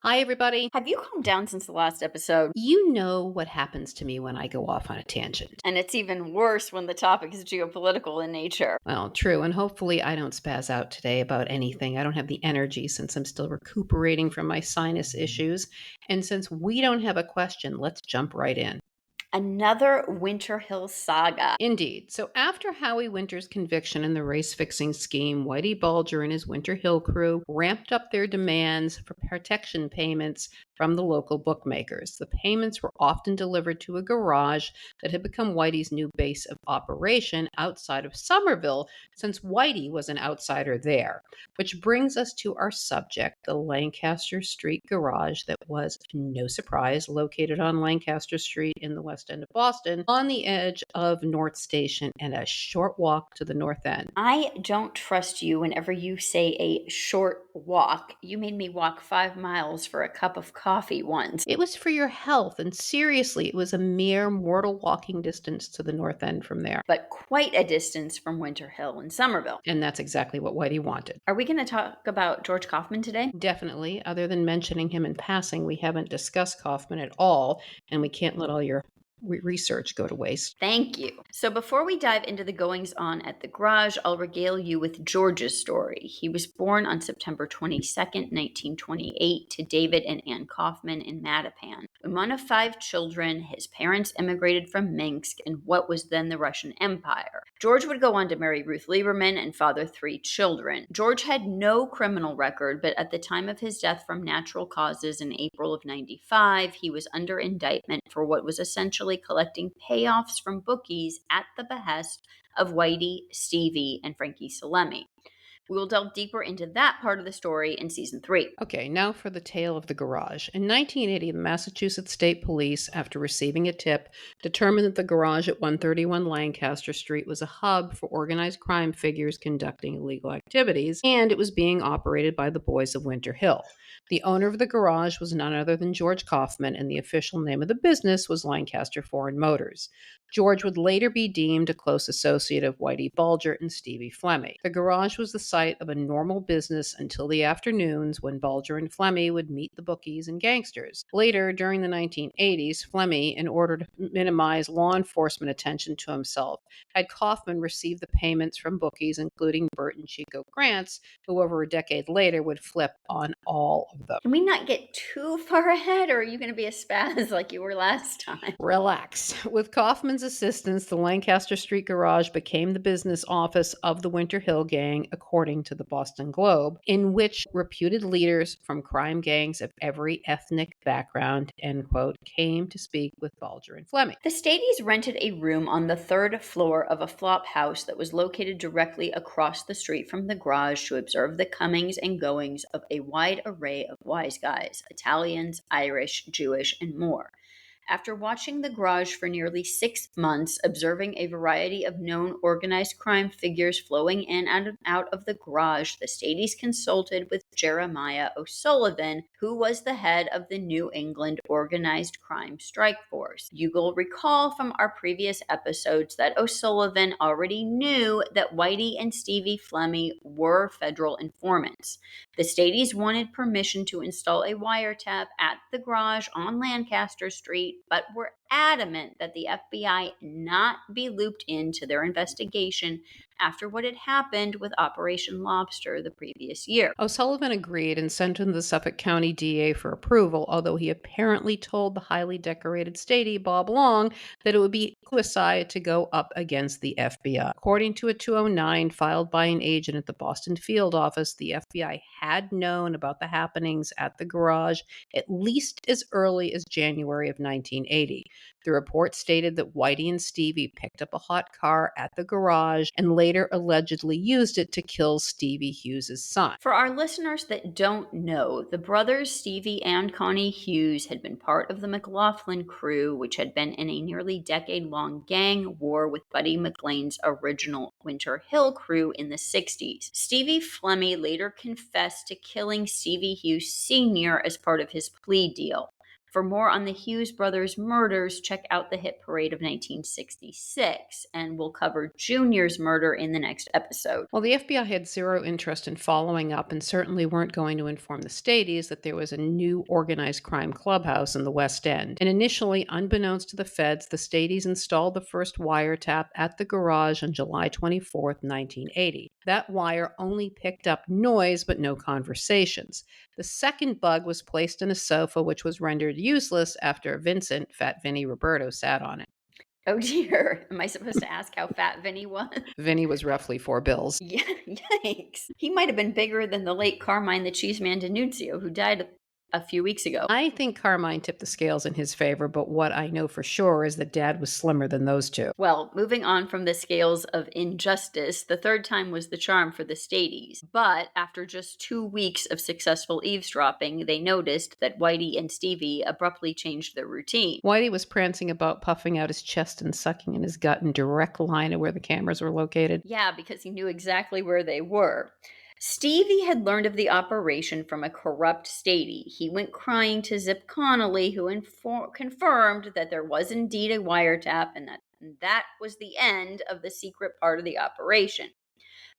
Hi, everybody. Have you calmed down since the last episode? You know what happens to me when I go off on a tangent. And it's even worse when the topic is geopolitical in nature. Well, true, and hopefully I don't spaz out today about anything. I don't have the energy since I'm still recuperating from my sinus issues. And since we don't have a question, let's jump right in. Another Winter Hill saga. Indeed. So after Howie Winter's conviction in the race fixing scheme, Whitey Bulger and his Winter Hill crew ramped up their demands for protection payments from the local bookmakers. The payments were often delivered to a garage that had become Whitey's new base of operation outside of Somerville, since Whitey was an outsider there. Which brings us to our subject, the Lancaster Street Garage, that was, no surprise, located on Lancaster Street in the West End of Boston, on the edge of North Station and a short walk to the North End. I don't trust you whenever you say a short walk. You made me walk 5 miles for a cup of coffee once. It was for your health, and seriously, it was a mere mortal walking distance to the North End from there. But quite a distance from Winter Hill and Somerville. And that's exactly what Whitey wanted. Are we going to talk about George Kaufman today? Definitely. Other than mentioning him in passing, we haven't discussed Kaufman at all, and we can't let all your research go to waste. Thank you. So before we dive into the goings on at the garage, I'll regale you with George's story. He was born on September 22nd, 1928 to David and Ann Kaufman in Mattapan. One of 5 children, his parents immigrated from Minsk in what was then the Russian Empire. George would go on to marry Ruth Lieberman and father 3 children. George had no criminal record, but at the time of his death from natural causes in April of 95, he was under indictment for what was essentially collecting payoffs from bookies at the behest of Whitey, Stevie, and Frankie Salemi. We will delve deeper into that part of the story in season 3. Okay, now for the tale of the garage. In 1980, the Massachusetts State Police, after receiving a tip, determined that the garage at 131 Lancaster Street was a hub for organized crime figures conducting illegal activities, and it was being operated by the boys of Winter Hill. The owner of the garage was none other than George Kaufman, and the official name of the business was Lancaster Foreign Motors. George would later be deemed a close associate of Whitey Bulger and Stevie Flemmi. The garage was the site of a normal business until the afternoons when Bulger and Flemmi would meet the bookies and gangsters. Later, during the 1980s, Flemmi, in order to minimize law enforcement attention to himself, had Kaufman receive the payments from bookies, including Bert and Chico Grants, who over a decade later would flip on all of them. Can we not get too far ahead, or are you going to be a spaz like you were last time? Relax. With Kaufman's assistance, the Lancaster Street Garage became the business office of the Winter Hill Gang, according to the Boston Globe, in which reputed leaders from crime gangs of every ethnic background, end quote, came to speak with Bulger and Flemmi. The Staties rented a room on the 3rd floor of a flop house that was located directly across the street from the garage to observe the comings and goings of a wide array of wise guys, Italians, Irish, Jewish, and more. After watching the garage for nearly 6 months, observing a variety of known organized crime figures flowing in and out of the garage, the Staties consulted with Jeremiah O'Sullivan, who was the head of the New England Organized Crime Strike Force. You will recall from our previous episodes that O'Sullivan already knew that Whitey and Stevie Flemmi were federal informants. The Staties wanted permission to install a wiretap at the garage on Lancaster Street, but were adamant that the FBI not be looped into their investigation after what had happened with Operation Lobster the previous year. O'Sullivan agreed and sent in the Suffolk County DA for approval, although he apparently told the highly decorated statey, Bob Long, that it would be suicide to go up against the FBI. According to a 209 filed by an agent at the Boston field office, the FBI had known about the happenings at the garage at least as early as January of 1980. The report stated that Whitey and Stevie picked up a hot car at the garage and later allegedly used it to kill Stevie Hughes' son. For our listeners that don't know, the brothers Stevie and Connie Hughes had been part of the McLaughlin crew, which had been in a nearly decade-long gang war with Buddy McLean's original Winter Hill crew in the 60s. Stevie Flemmi later confessed to killing Stevie Hughes Sr. as part of his plea deal. For more on the Hughes brothers' murders, check out the hit parade of 1966, and we'll cover Junior's murder in the next episode. Well, the FBI had zero interest in following up and certainly weren't going to inform the Staties that there was a new organized crime clubhouse in the West End. And initially, unbeknownst to the feds, the Staties installed the first wiretap at the garage on July 24th, 1980. That wire only picked up noise but no conversations. The second bug was placed in a sofa, which was rendered useless after Vincent, Fat Vinny Roberto, sat on it. Oh dear. Am I supposed to ask how fat Vinny was? Vinny was roughly $4. Yeah, yikes. He might have been bigger than the late Carmine the Cheeseman D'Annunzio, who died a few weeks ago. I think Carmine tipped the scales in his favor, but what I know for sure is that Dad was slimmer than those two. Well, moving on from the scales of injustice, the third time was the charm for the Staties. But after just 2 weeks of successful eavesdropping, they noticed that Whitey and Stevie abruptly changed their routine. Whitey was prancing about, puffing out his chest and sucking in his gut in direct line of where the cameras were located. Yeah, because he knew exactly where they were. Stevie had learned of the operation from a corrupt Statie. He went crying to Zip Connolly, who confirmed that there was indeed a wiretap and that was the end of the secret part of the operation.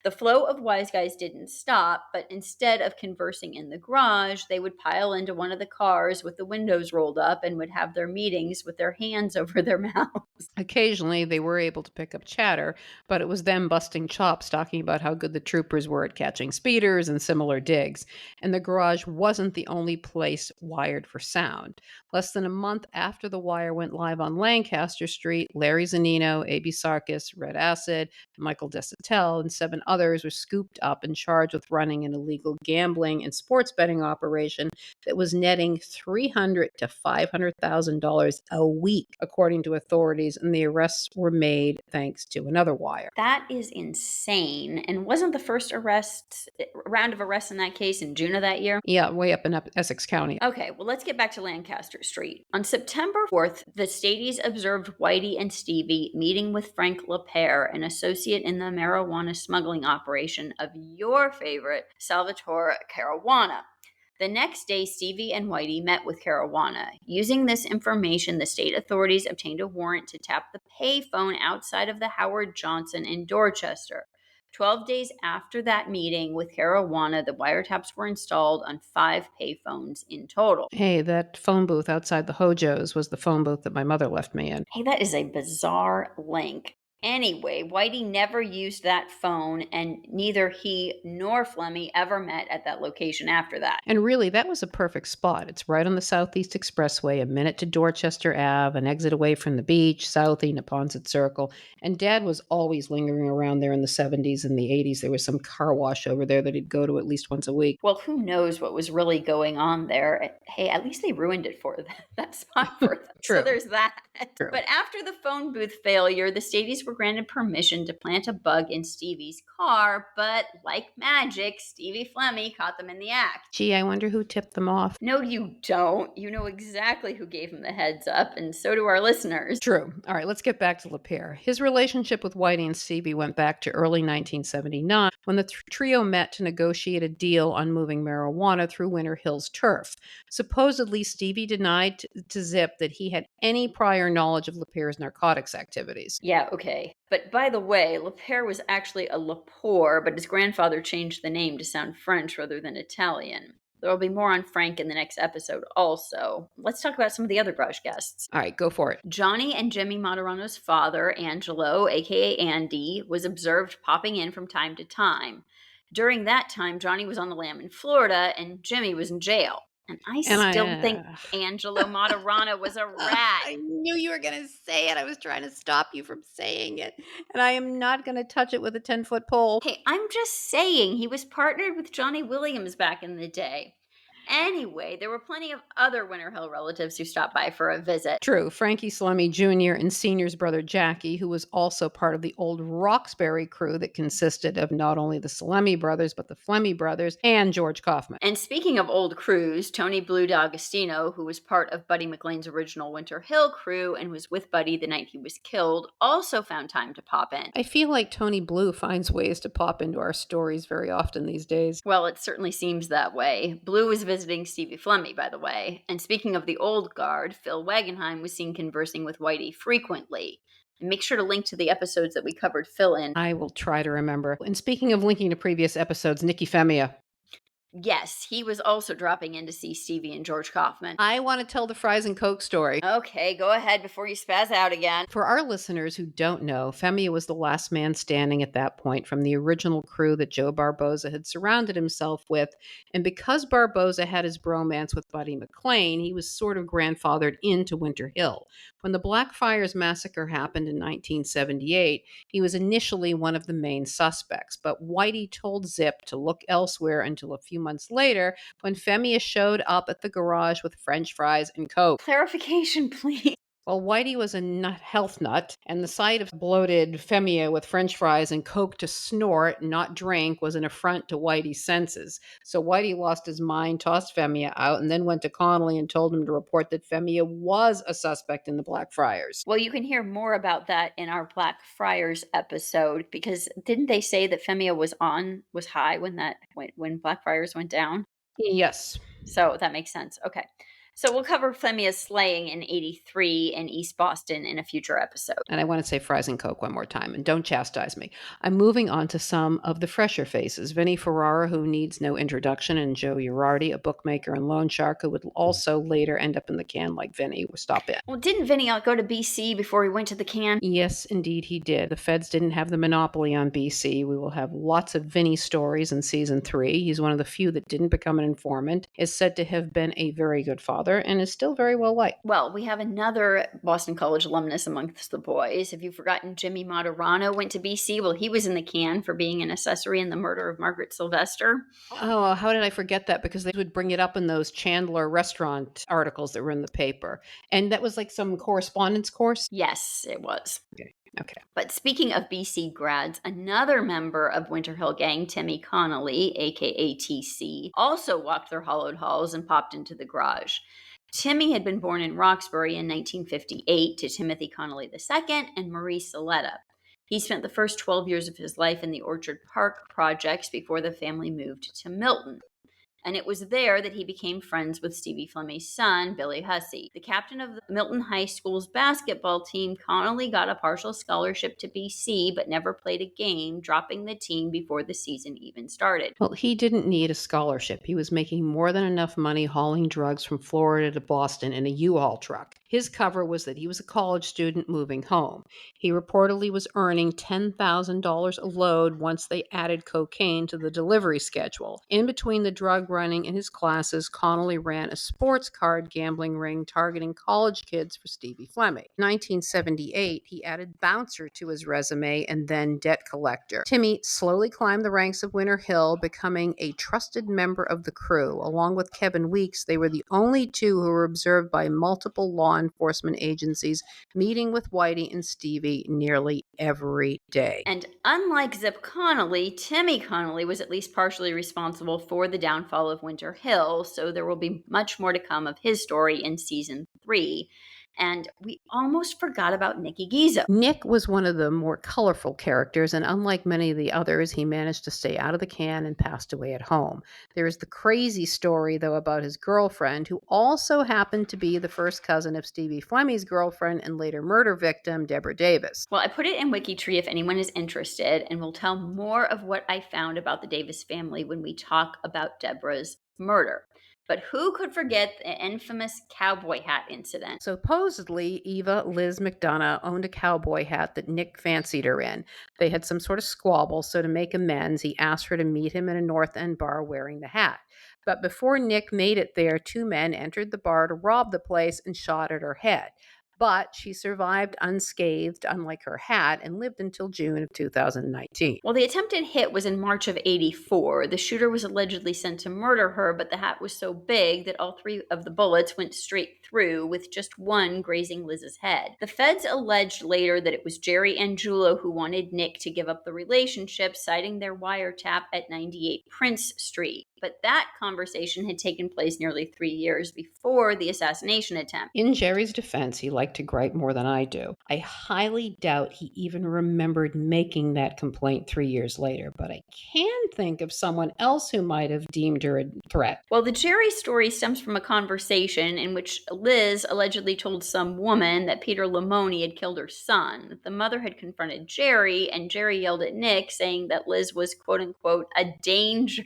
The flow of wise guys didn't stop, but instead of conversing in the garage, they would pile into one of the cars with the windows rolled up and would have their meetings with their hands over their mouths. Occasionally, they were able to pick up chatter, but it was them busting chops, talking about how good the troopers were at catching speeders and similar digs. And the garage wasn't the only place wired for sound. Less than a month after the wire went live on Lancaster Street, Larry Zanino, A.B. Sarkis, Red Acid, Michael Desatel, and 7 others were scooped up and charged with running an illegal gambling and sports betting operation that was netting $300,000 to $500,000 a week, according to authorities, and the arrests were made thanks to another wire. That is insane. And wasn't the first round of arrests in that case in June of that year? Yeah, way up in Essex County. Okay, well, let's get back to Lancaster Street. On September 4th, the Staties observed Whitey and Stevie meeting with Frank LaPere, an associate in the marijuana smuggling operation of your favorite, Salvatore Caruana. The next day, Stevie and Whitey met with Caruana. Using this information, the state authorities obtained a warrant to tap the payphone outside of the Howard Johnson in Dorchester. 12 days after that meeting with Caruana, the wiretaps were installed on 5 payphones in total. Hey, that phone booth outside the Hojo's was the phone booth that my mother left me in. Hey, that is a bizarre link. Anyway, Whitey never used that phone, and neither he nor Flemmy ever met at that location after that. And really, that was a perfect spot. It's right on the Southeast Expressway, a minute to Dorchester Ave, an exit away from the beach, Southie, Neponset Circle. And Dad was always lingering around there in the 70s and the 80s. There was some car wash over there that he'd go to at least once a week. Well, who knows what was really going on there? Hey, at least they ruined it for that spot for them. True. So there's that. True. But after the phone booth failure, the Staties were granted permission to plant a bug in Stevie's car, but like magic, Stevie Flemmy caught them in the act. Gee, I wonder who tipped them off. No, you don't. You know exactly who gave him the heads up, and so do our listeners. True. All right, let's get back to LaPere. His relationship with Whitey and Stevie went back to early 1979 when the trio met to negotiate a deal on moving marijuana through Winter Hills turf. Supposedly, Stevie denied to Zip that he had any prior knowledge of LaPere's narcotics activities. Yeah, okay. But by the way, LaPere was actually a Lepore, but his grandfather changed the name to sound French rather than Italian. There will be more on Frank in the next episode also. Let's talk about some of the other garage guests. All right, go for it. Johnny and Jimmy Moderano's father, Angelo, aka Andy, was observed popping in from time to time. During that time, Johnny was on the lam in Florida and Jimmy was in jail. And I still think Angelo Materano was a rat. I knew you were going to say it. I was trying to stop you from saying it. And I am not going to touch it with a 10-foot pole. Hey, I'm just saying he was partnered with Johnny Williams back in the day. Anyway, there were plenty of other Winter Hill relatives who stopped by for a visit. True. Frankie Slummy Jr. and Senior's brother Jackie, who was also part of the old Roxbury crew that consisted of not only the Slummy brothers, but the Flemmy brothers and George Kaufman. And speaking of old crews, Tony Blue D'Agostino, who was part of Buddy McLean's original Winter Hill crew and was with Buddy the night he was killed, also found time to pop in. I feel like Tony Blue finds ways to pop into our stories very often these days. Well, it certainly seems that way. Blue was visiting visiting Stevie Flemmi, by the way. And speaking of the old guard, Phil Wagenheim was seen conversing with Whitey frequently. And make sure to link to the episodes that we covered Phil in. I will try to remember. And speaking of linking to previous episodes, Nikki Femia. Yes, he was also dropping in to see Stevie and George Kaufman. I want to tell the fries and Coke story. Okay, go ahead before you spaz out again. For our listeners who don't know, Femia was the last man standing at that point from the original crew that Joe Barboza had surrounded himself with. And because Barboza had his bromance with Buddy McLean, he was sort of grandfathered into Winter Hill. When the Blackfriars Massacre happened in 1978, he was initially one of the main suspects. But Whitey told Zip to look elsewhere until a few months later when Femia showed up at the garage with French fries and Coke. Clarification, please. Well, Whitey was a health nut, and the sight of bloated Femia with French fries and Coke to snort, not drink, was an affront to Whitey's senses. So Whitey lost his mind, tossed Femia out, and then went to Connolly and told him to report that Femia was a suspect in the Blackfriars. Well, you can hear more about that in our Blackfriars episode, because didn't they say that Femia was high when Blackfriars went down? Yes. So that makes sense. Okay. So we'll cover Femia's slaying in 83 in East Boston in a future episode. And I want to say fries and Coke one more time, and don't chastise me. I'm moving on to some of the fresher faces. Vinnie Ferrara, who needs no introduction, and Joe Girardi, a bookmaker and loan shark who would also later end up in the can like Vinnie. We'll stop in. Well, didn't Vinnie go to BC before he went to the can? Yes, indeed he did. The feds didn't have the monopoly on BC. We will have lots of Vinnie stories in season 3. He's one of the few that didn't become an informant, is said to have been a very good father, and is still very well liked. Well, we have another Boston College alumnus amongst the boys. Have you forgotten Jimmy Moderano went to BC? Well, he was in the can for being an accessory in the murder of Margaret Sylvester. Oh, how did I forget that? Because they would bring it up in those Chandler restaurant articles that were in the paper. And that was like some correspondence course? Yes, it was. Okay. But speaking of BC grads, another member of Winter Hill Gang, Timmy Connolly, aka TC, also walked their hollowed halls and popped into the garage. Timmy had been born in Roxbury in 1958 to Timothy Connolly II and Marie Saletta. He spent the first 12 years of his life in the Orchard Park projects before the family moved to Milton. And it was there that he became friends with Stevie Flemmi's son, Billy Hussey. The captain of the Milton High School's basketball team, Connolly got a partial scholarship to BC, but never played a game, dropping the team before the season even started. Well, he didn't need a scholarship. He was making more than enough money hauling drugs from Florida to Boston in a U-Haul truck. His cover was that he was a college student moving home. He reportedly was earning $10,000 a load once they added cocaine to the delivery schedule. In between the drug running in his classes, Connolly ran a sports card gambling ring targeting college kids for Stevie Flemmi. In 1978, he added bouncer to his resume and then debt collector. Timmy slowly climbed the ranks of Winter Hill, becoming a trusted member of the crew. Along with Kevin Weeks, they were the only two who were observed by multiple law enforcement agencies, meeting with Whitey and Stevie nearly every day. And unlike Zip Connolly, Timmy Connolly was at least partially responsible for the downfall of Winter Hill, so there will be much more to come of his story in season 3. And we almost forgot about Nicky Gizzo. Nick was one of the more colorful characters, and unlike many of the others, he managed to stay out of the can and passed away at home. There is the crazy story, though, about his girlfriend, who also happened to be the first cousin of Stevie Flemmi's girlfriend and later murder victim, Deborah Davis. Well, I put it in Wikitree if anyone is interested, and we'll tell more of what I found about the Davis family when we talk about Deborah's murder. But who could forget the infamous cowboy hat incident? Supposedly, Eva Liz McDonough owned a cowboy hat that Nick fancied her in. They had some sort of squabble, so to make amends, he asked her to meet him in a North End bar wearing the hat. But before Nick made it there, 2 men entered the bar to rob the place and shot at her head. But she survived unscathed, unlike her hat, and lived until June of 2019. Well, the attempted hit was in March of 84. The shooter was allegedly sent to murder her, but the hat was so big that all 3 of the bullets went straight through, with just one grazing Liz's head. The feds alleged later that it was Jerry Angiulo who wanted Nick to give up the relationship, citing their wiretap at 98 Prince Street. but that conversation had taken place nearly 3 years before the assassination attempt. In Jerry's defense, he liked to gripe more than I do. I highly doubt he even remembered making that complaint 3 years later, but I can think of someone else who might have deemed her a threat. Well, the Jerry story stems from a conversation in which Liz allegedly told some woman that Peter Lamoni had killed her son. The mother had confronted Jerry, and Jerry yelled at Nick, saying that Liz was, quote unquote, a danger.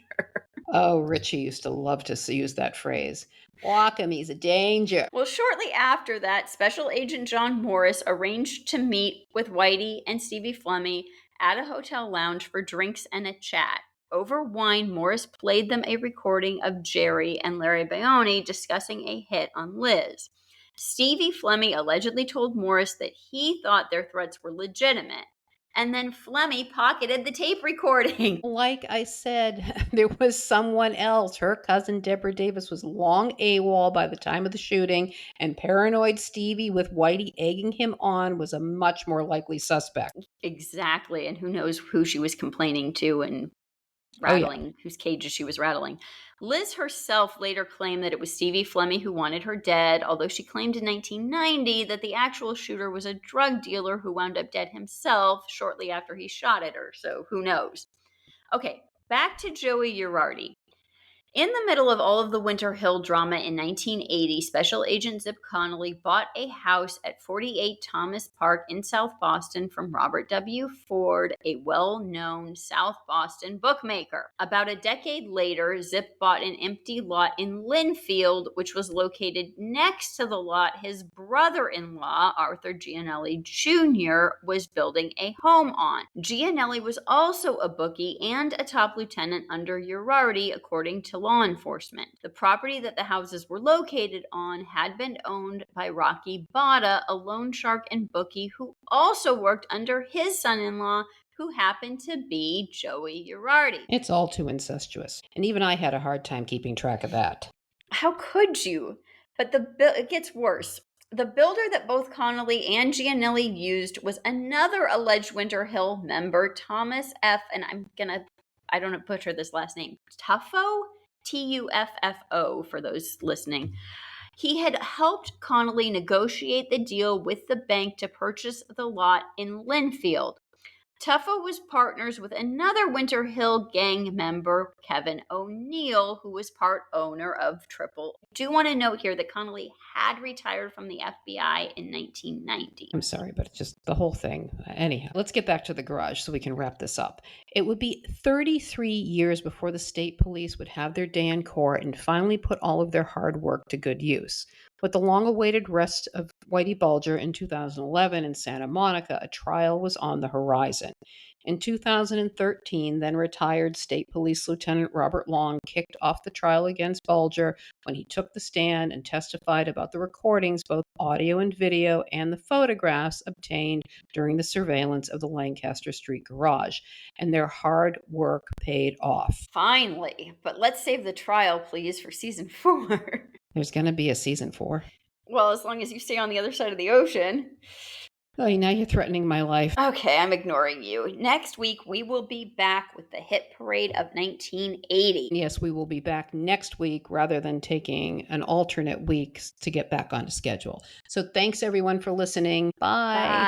Oh, Richie used to love to use that phrase. Walk him, he's a danger. Well, shortly after that, Special Agent John Morris arranged to meet with Whitey and Stevie Flemmi at a hotel lounge for drinks and a chat. Over wine, Morris played them a recording of Jerry and Larry Bayoni discussing a hit on Liz. Stevie Flemmi allegedly told Morris that he thought their threats were legitimate. And then Flemmi pocketed the tape recording. Like I said, there was someone else. Her cousin Deborah Davis was long AWOL by the time of the shooting, and paranoid Stevie with Whitey egging him on was a much more likely suspect. Exactly, and who knows who she was complaining to and rattling, whose cages she was rattling. Liz herself later claimed that it was Stevie Flemmi who wanted her dead, although she claimed in 1990 that the actual shooter was a drug dealer who wound up dead himself shortly after he shot at her, so who knows. Okay, back to Joey Girardi. In the middle of all of the Winter Hill drama in 1980, Special Agent Zip Connolly bought a house at 48 Thomas Park in South Boston from Robert W. Ford, a well-known South Boston bookmaker. About a decade later, Zip bought an empty lot in Linfield, which was located next to the lot his brother-in-law, Arthur Gianelli Jr., was building a home on. Gianelli was also a bookie and a top lieutenant under Girardi, according to law enforcement. The property that the houses were located on had been owned by Rocky Bada, a loan shark and bookie who also worked under his son-in-law, who happened to be Joey Girardi. It's all too incestuous, and even I had a hard time keeping track of that. How could you? But it gets worse. The builder that both Connolly and Gianelli used was another alleged Winter Hill member, Thomas F., and I don't know, butcher this last name, Tuffo? Tuffo for those listening. He had helped Connolly negotiate the deal with the bank to purchase the lot in Linfield. Tuffo was partners with another Winter Hill gang member, Kevin O'Neill, who was part owner of Triple. I do want to note here that Connolly had retired from the FBI in 1990. I'm sorry, but it's just the whole thing. Anyhow, let's get back to the garage so we can wrap this up. It would be 33 years before the state police would have their day in court and finally put all of their hard work to good use. With the long-awaited arrest of Whitey Bulger in 2011 in Santa Monica, a trial was on the horizon. In 2013, then retired State Police Lieutenant Robert Long kicked off the trial against Bulger when he took the stand and testified about the recordings, both audio and video, and the photographs obtained during the surveillance of the Lancaster Street Garage. And their hard work paid off. Finally, but let's save the trial, please, for season 4. There's going to be a season 4. Well, as long as you stay on the other side of the ocean. Oh, now you're threatening my life. Okay, I'm ignoring you. Next week, we will be back with the hit parade of 1980. Yes, we will be back next week rather than taking an alternate week to get back on schedule. So thanks, everyone, for listening. Bye. Bye.